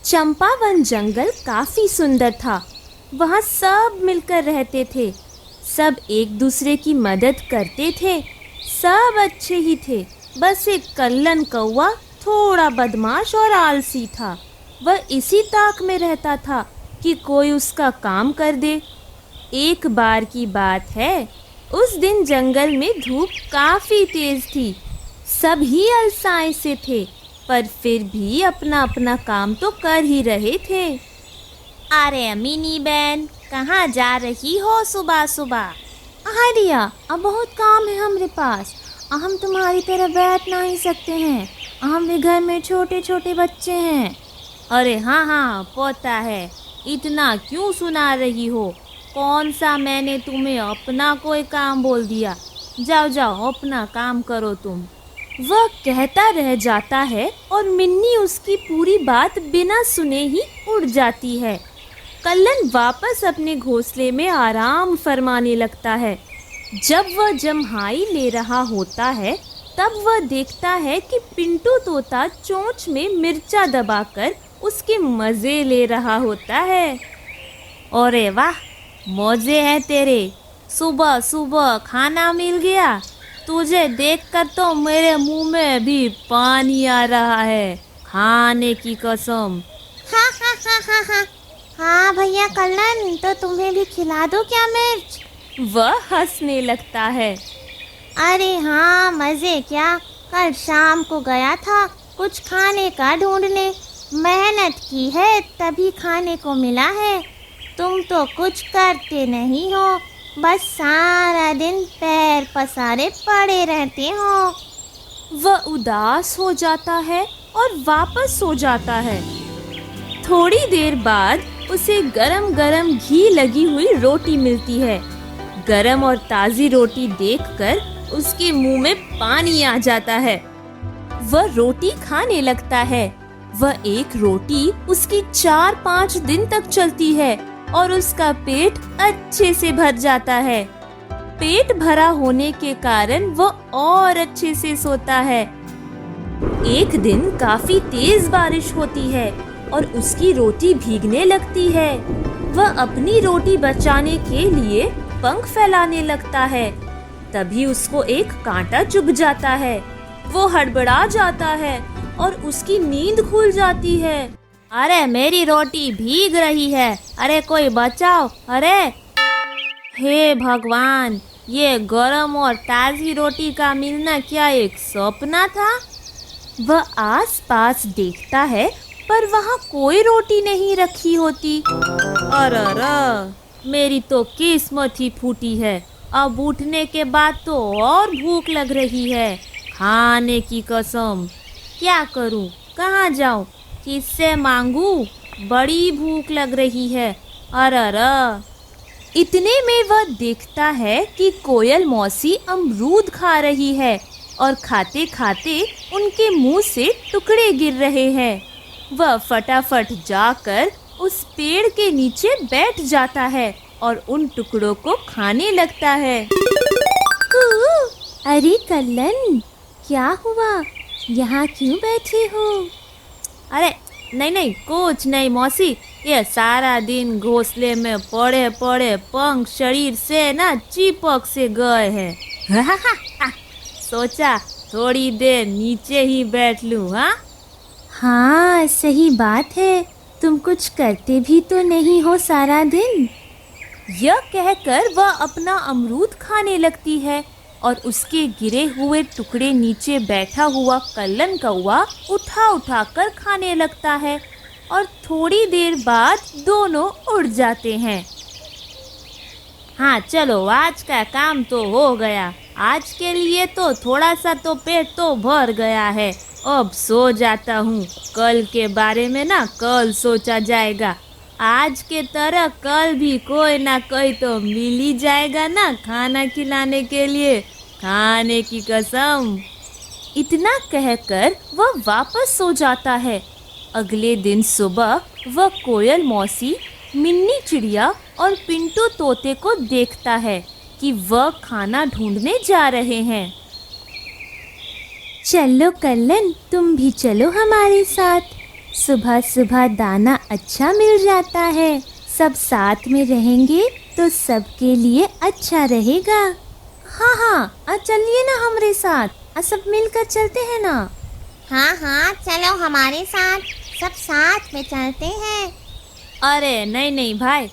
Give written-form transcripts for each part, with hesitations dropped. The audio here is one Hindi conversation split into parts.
चंपावन जंगल काफी सुंदर था। वहाँ सब मिलकर रहते थे, सब एक दूसरे की मदद करते थे, सब अच्छे ही थे। बस एक कल्लन कौवा थोड़ा बदमाश और आलसी था। वह इसी ताक में रहता था कि कोई उसका काम कर दे। एक बार की बात है, उस दिन जंगल में धूप काफी तेज थी। सब ही अलसाए से थे, पर फिर भी अपना अपना काम तो कर ही रहे थे। अरे मिनी बहन, कहाँ जा रही हो सुबह सुबह? हाँ रिया, अब बहुत काम है हमारे पास। हम तुम्हारी तरह बैठ नहीं सकते हैं। हम भी घर में छोटे छोटे बच्चे हैं। अरे हाँ हाँ, पता है। इतना क्यों सुना रही हो? कौन सा मैंने तुम्हें अपना कोई काम बोल दिया? जाओ जाओ, अपना काम करो तुम। वह कहता रह जाता है और मिन्नी उसकी पूरी बात बिना सुने ही उड़ जाती है। कल्लन वापस अपने घोंसले में आराम फरमाने लगता है। जब वह जम्हाई ले रहा होता है, तब वह देखता है कि पिंटू तोता चोंच में मिर्चा दबाकर उसके मज़े ले रहा होता है। अरे वाह, मज़े हैं तेरे। सुबह सुबह खाना मिल गया। तुझे देखकर तो मेरे मुंह में भी पानी आ रहा है, खाने की कसम। हाँ हाँ हाँ हाँ हाँ हाँ भैया कल्लन, तो तुम्हें भी खिला दो क्या मिर्च? वह हंसने लगता है। अरे हाँ, मज़े क्या। कल शाम को गया था कुछ खाने का ढूंढने। मेहनत की है तभी खाने को मिला है। तुम तो कुछ करते नहीं हो, बस सारा दिन पैर पसारे पड़े रहते हो। वह उदास हो जाता है और वापस सो जाता है। थोड़ी देर बाद उसे गरम गरम घी लगी हुई रोटी मिलती है। गरम और ताज़ी रोटी देखकर उसके मुंह में पानी आ जाता है। वह रोटी खाने लगता है। वह एक रोटी उसकी 4-5 दिन तक चलती है और उसका पेट अच्छे से भर जाता है। पेट भरा होने के कारण वह और अच्छे से सोता है। एक दिन काफी तेज बारिश होती है और उसकी रोटी भीगने लगती है। वह अपनी रोटी बचाने के लिए पंख फैलाने लगता है। तभी उसको एक कांटा चुभ जाता है। वो हड़बड़ा जाता है और उसकी नींद खुल जाती है। अरे मेरी रोटी भीग रही है, अरे कोई बचाओ। अरे हे भगवान, ये गरम और ताज़ी रोटी का मिलना क्या एक सपना था? वह आस-पास देखता है, पर वहाँ कोई रोटी नहीं रखी होती। अरे मेरी तो किस्मत ही फूटी है। अब उठने के बाद तो और भूख लग रही है, खाने की कसम। क्या करूं, कहाँ जाऊं, किससे मांगू? बड़ी भूख लग रही है। अरे इतने में वह देखता है कि कोयल मौसी अमरूद खा रही है और खाते खाते उनके मुंह से टुकड़े गिर रहे हैं। वह फटाफट जाकर उस पेड़ के नीचे बैठ जाता है और उन टुकड़ों को खाने लगता है। अरे कल्लन, क्या हुआ? यहाँ क्यों बैठे हो? अरे नहीं नहीं, कुछ नहीं मौसी। ये सारा दिन घोंसले में पड़े पड़े पंख शरीर से ना चिपक से गए हैं। सोचा थोड़ी देर नीचे ही बैठ लूं। हाँ सही बात है, तुम कुछ करते भी तो नहीं हो सारा दिन। यह कहकर वह अपना अमरूद खाने लगती है और उसके गिरे हुए टुकड़े नीचे बैठा हुआ कल्लन कौवा उठा उठा कर खाने लगता है और थोड़ी देर बाद दोनों उड़ जाते हैं। हाँ चलो, आज का काम तो हो गया। आज के लिए तो थोड़ा सा तो पेट तो भर गया है। अब सो जाता हूँ। कल के बारे में ना कल सोचा जाएगा। आज के तरह कल भी कोई ना कोई तो मिल ही जाएगा ना खाना खिलाने के लिए, खाने की कसम। इतना कहकर वह वापस सो जाता है। अगले दिन सुबह वह कोयल मौसी, मिन्नी चिड़िया और पिंटू तोते को देखता है कि वह खाना ढूंढने जा रहे हैं। चलो कल्लन, तुम भी चलो हमारे साथ। सुबह सुबह दाना अच्छा मिल जाता है। सब साथ में रहेंगे तो सबके लिए अच्छा रहेगा। हाँ हाँ, चलिए ना हमारे साथ, सब मिलकर चलते हैं ना। हाँ हाँ, चलो हमारे साथ, सब साथ में चलते हैं। अरे नहीं नहीं भाई,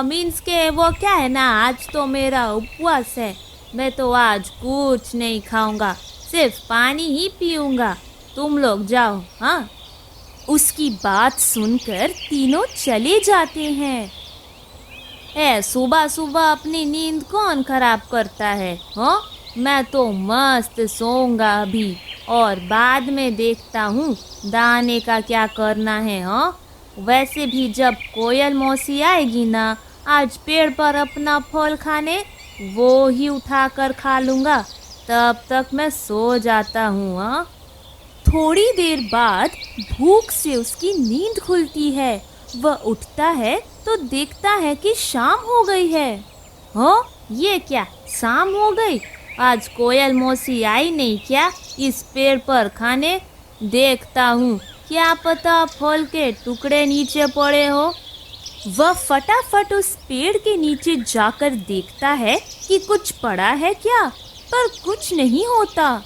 मीन्स के वो क्या है ना, आज तो मेरा उपवास है। मैं तो आज कुछ नहीं खाऊंगा, सिर्फ पानी ही पीऊंगा। तुम लोग जाओ। हाँ। उसकी बात सुनकर तीनों चले जाते हैं। सुबह सुबह अपनी नींद कौन खराब करता है? हाँ, मैं तो मस्त सोऊंगा अभी, और बाद में देखता हूँ दाने का क्या करना है। हाँ, वैसे भी जब कोयल मौसी आएगी ना आज पेड़ पर अपना फल खाने, वो ही उठा कर खा लूँगा। तब तक मैं सो जाता हूँ। हाँ। थोड़ी देर बाद भूख से उसकी नींद खुलती है। वह उठता है तो देखता है कि शाम हो गई है। हाँ, ये क्या, शाम हो गई? आज कोयल मौसी आई नहीं क्या इस पेड़ पर खाने? देखता हूँ, क्या पता फल के टुकड़े नीचे पड़े हो। वह फटाफट उस पेड़ के नीचे जाकर देखता है कि कुछ पड़ा है क्या, पर कुछ नहीं होता।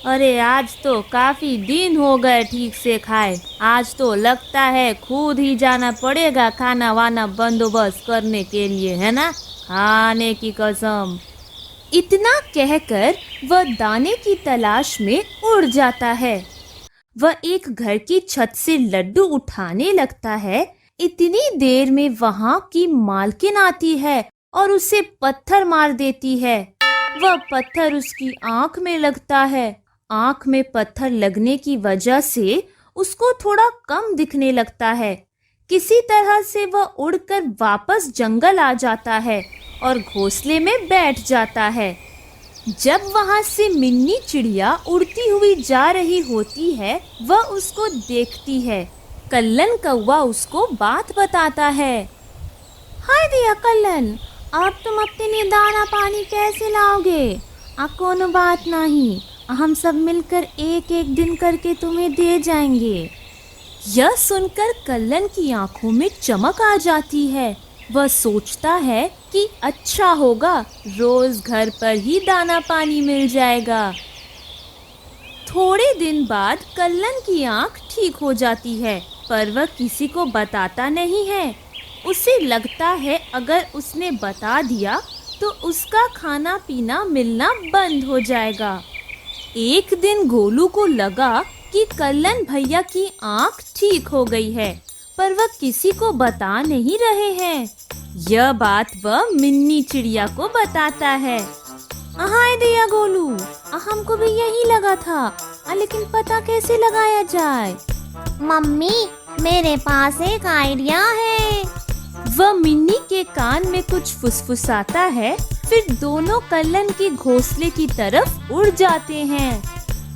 अरे आज तो काफ़ी दिन हो गए ठीक से खाए। आज तो लगता है खुद ही जाना पड़ेगा खाना वाना बंदोबस्त करने के लिए, है ना? खाने की कसम। इतना कहकर वह दाने की तलाश में उड़ जाता है। वह एक घर की छत से लड्डू उठाने लगता है। इतनी देर में वहां की मालकिन आती है और उसे पत्थर मार देती है। वह पत्थर उसकी आंख में लगता है। आंख में पत्थर लगने की वजह से उसको थोड़ा कम दिखने लगता है। किसी तरह से वह उड़कर वापस जंगल आ जाता है और घोंसले में बैठ जाता है। जब वहां से मिन्नी चिड़िया उड़ती हुई जा रही होती है, वह उसको देखती है। कल्लन कौवा उसको बात बताता है। हाय दिया कल्लन, अब तुम अपने लिए दाना पानी कैसे लाओगे? कोनो बात नहीं, हम सब मिलकर एक एक दिन करके तुम्हें दे जाएंगे। यह सुनकर कल्लन की आंखों में चमक आ जाती है। वह सोचता है कि अच्छा होगा, रोज घर पर ही दाना पानी मिल जाएगा। थोड़े दिन बाद कल्लन की आंख ठीक हो जाती है, पर वह किसी को बताता नहीं है। उसे लगता है अगर उसने बता दिया तो उसका खाना पीना मिलना बंद हो जाएगा। एक दिन गोलू को लगा कि कल्लन भैया की आंख ठीक हो गई है, पर वह किसी को बता नहीं रहे हैं। यह बात वह मिन्नी चिड़िया को बताता है। हाय दिया गोलू, हमको भी यही लगा था, लेकिन पता कैसे लगाया जाए? मम्मी, मेरे पास एक आइडिया है। वह मिन्नी के कान में कुछ फुसफुसाता है, फिर दोनों कल्लन के घोंसले की तरफ उड़ जाते हैं।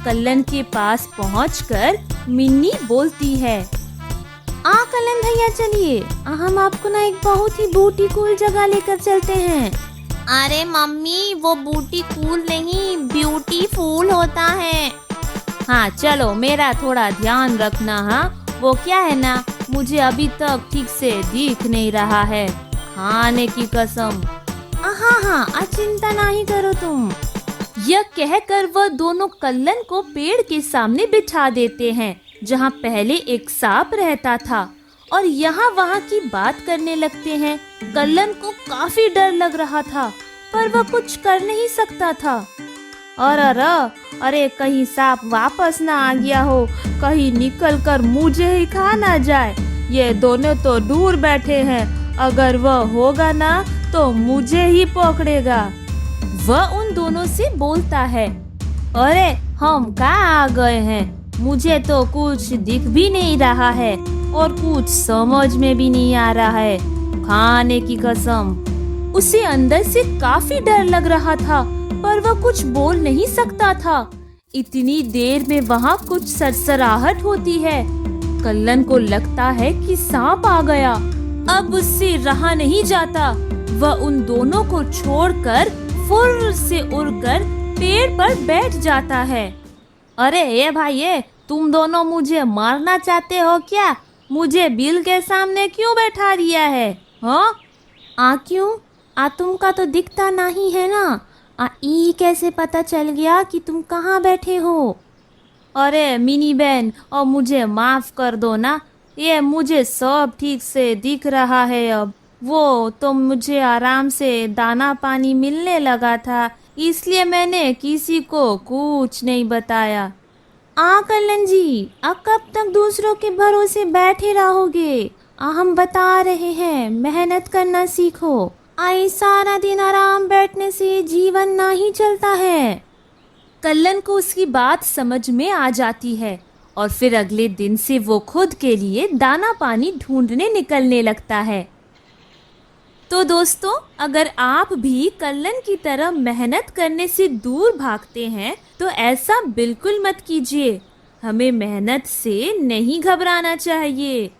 कल्लन के पास पहुंचकर मिन्नी बोलती है, कल्लन भैया चलिए, हम आपको ना एक बहुत ही ब्यूटीफुल जगह लेकर चलते हैं। अरे मम्मी, वो ब्यूटीफुल नहीं, ब्यूटीफुल होता है। हाँ चलो, मेरा थोड़ा ध्यान रखना। हाँ, वो क्या है ना, मुझे अभी तक ठीक से दिख नहीं रहा है, खाने की कसम। हाँ, चिंता नहीं करो तुम। यह कहकर वह दोनों कल्लन को पेड़ के सामने बिठा देते हैं, जहाँ पहले एक सांप रहता था, और यहाँ वहाँ की बात करने लगते हैं। कल्लन को काफी डर लग रहा था, पर वह कुछ कर नहीं सकता था। अरे कहीं सांप वापस ना आ गया हो, कहीं निकल कर मुझे ही खा ना जाए। ये दोनों तो दूर बैठे हैं, अगर वह होगा ना तो मुझे ही पकड़ेगा। वह उन दोनों से बोलता है, अरे हम कहाँ आ गए हैं? मुझे तो कुछ दिख भी नहीं रहा है और कुछ समझ में भी नहीं आ रहा है, खाने की कसम। उसे अंदर से काफी डर लग रहा था, पर वह कुछ बोल नहीं सकता था। इतनी देर में वहाँ कुछ सरसराहट होती है। कल्लन को लगता है कि सांप आ गया, अब उससे रहा नहीं जाता। वह उन दोनों को छोड़कर फुर्र से उड़कर पेड़ पर बैठ जाता है। अरे ये भाई, ये तुम दोनों मुझे मारना चाहते हो क्या? मुझे बिल के सामने क्यों बैठा दिया है? हाँ, क्यों? तुमका तो दिखता नहीं है ना। ई कैसे पता चल गया कि तुम कहाँ बैठे हो? अरे मिनी बहन, और मुझे माफ कर दो ना, ये मुझे सब ठीक से दिख रहा है अब। वो तो मुझे आराम से दाना पानी मिलने लगा था, इसलिए मैंने किसी को कुछ नहीं बताया। कल्लन जी, कब तक दूसरों के भरोसे बैठे रहोगे? हम बता रहे हैं, मेहनत करना सीखो। सारा दिन आराम बैठने से जीवन नहीं चलता है। कल्लन को उसकी बात समझ में आ जाती है और फिर अगले दिन से वो खुद के लिए दाना पानी ढूंढने निकलने लगता है। तो दोस्तों, अगर आप भी कल्लन की तरह मेहनत करने से दूर भागते हैं तो ऐसा बिल्कुल मत कीजिए। हमें मेहनत से नहीं घबराना चाहिए।